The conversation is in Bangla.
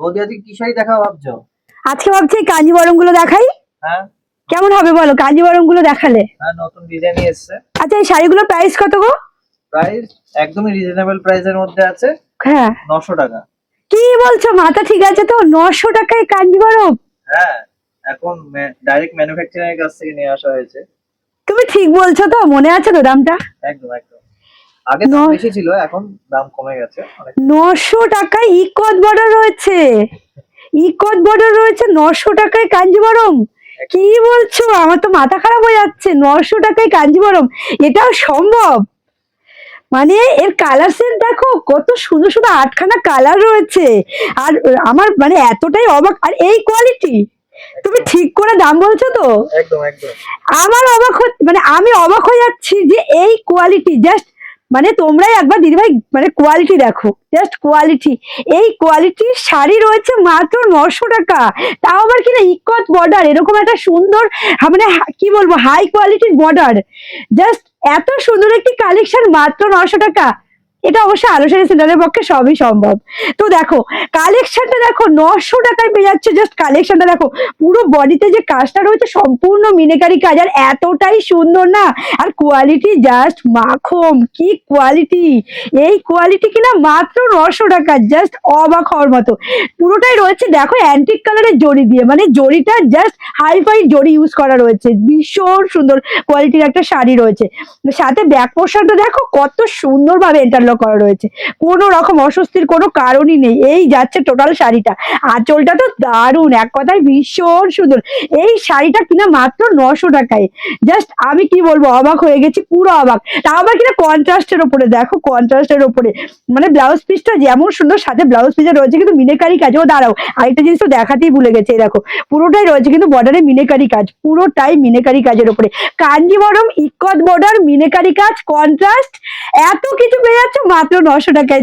বৌদি আজকে কি শাড়ি দেখা ভাবছো? আজকে ভাবছি কাঞ্জিবরম গুলো দেখাই। হ্যাঁ কেমন হবে বলো কাঞ্জিবরম গুলো দেখালে? হ্যাঁ, নতুন ডিজাইন এসেছে। আচ্ছা এই শাড়িগুলোর প্রাইস কত গো? প্রাইস একদমই রিজনেবল প্রাইসের মধ্যে আছে। হ্যাঁ 900 টাকা। কি বলছো, মাথা ঠিক আছে তো? 900 টাকায় কাঞ্জিবরম? হ্যাঁ, এখন ডাইরেক্ট ম্যানুফ্যাকচারিং এর কাছ থেকে নিয়ে আসা হয়েছে। তুমি ঠিক বলছো তো? মনে আছে তো দামটা? একদম একদম। আগে দাম বেশি ছিল, এখন দাম কমে গেছে অনেক। 900 টাকায় ইকোত বর্ডার রয়েছে, ইকোত বর্ডার রয়েছে 900 টাকায় কাঞ্জিবরম। কি বলছো? আমার তো মাথা খারাপ হয়ে যাচ্ছে। 900 টাকায় কাঞ্জিবরম, এটাও সম্ভব? মানে এর কালার সেট দেখো, কত সুন্দর সুন্দর 8খানা কালার রয়েছে। আর আমার মানে এতটাই অবাক, আর এই কোয়ালিটি। তুমি ঠিক করে দাম বলছো তো? একদম একদম। আমার অবাক মানে আমি অবাক হয়ে যাচ্ছি যে এই কোয়ালিটি জাস্ট, মানে তোমরাই একবার দিদিভাই মানে কোয়ালিটি দেখো, জাস্ট কোয়ালিটি। এই কোয়ালিটির শাড়ি রয়েছে মাত্র 900 টাকা, তাও আবার কিনা ইকত বর্ডার, এরকম একটা সুন্দর মানে কি বলবো হাই কোয়ালিটির বর্ডার। জাস্ট এত সুন্দর একটি কালেকশন মাত্র 900 টাকা। এটা অবশ্য আলোচনা সেন্টারের পক্ষে সবই সম্ভব। তো দেখো কালেকশনটা দেখো, 900 টাকায় পেয়ে যাচ্ছে। জাস্ট কালেকশনটা দেখো, পুরো বডিতে যে কাজটা রয়েছে সম্পূর্ণ মিনাকারি কাজ, আর এতটাই সুন্দর না, আর কোয়ালিটি জাস্ট মাখন। কি কোয়ালিটি! এই কোয়ালিটি কিনা মাত্র 900 টাকা, জাস্ট অবাক হওয়ার মতো। পুরোটাই রয়েছে দেখো অ্যান্টিক কালারের জড়ি দিয়ে, মানে জড়িটা জাস্ট হাইফাই জড়ি ইউজ করা রয়েছে। ভীষণ সুন্দর কোয়ালিটির একটা শাড়ি রয়েছে। সাথে ব্যাক পোর্শনটা দেখো কত সুন্দরভাবে ইন্টারলক করা রয়েছে, কোনো রকম অস্বস্তির কোনো কারণই নেই। এই যাচ্ছে টোটাল শাড়িটা। আঁচলটা তো দারুণ, এক কথায় ভীষণ সুন্দর। এই শাড়িটা কিনা মাত্র 900 টাকায়। জাস্ট আমি কি বলবো, অবাক হয়ে গেছি, পুরো অবাক। তাও আবার কিনা কন্ট্রাস্টের ওপরে, দেখো কন্ট্রাস্টের ওপরে, মানে ব্লাউজ পিসটা যেমন সুন্দর, সাথে ব্লাউজ পিসে রয়েছে কিন্তু মিনাকারি কাজ। ও দাঁড়াও, আরেকটা জিনিস তো দেখাতেই ভুলে গেছে, এই দেখো পুরোটাই রয়েছে কিন্তু বর্ডারে মিনাকারি কাজ, পুরোটাই মিনাকারি কাজের উপরে। কাঞ্জিবরম ইকত বর্ডার মিনাকারি কাজ কন্ট্রাস্ট, এত কিছু পেয়ে যাচ্ছে মাত্র 900 টাকায়।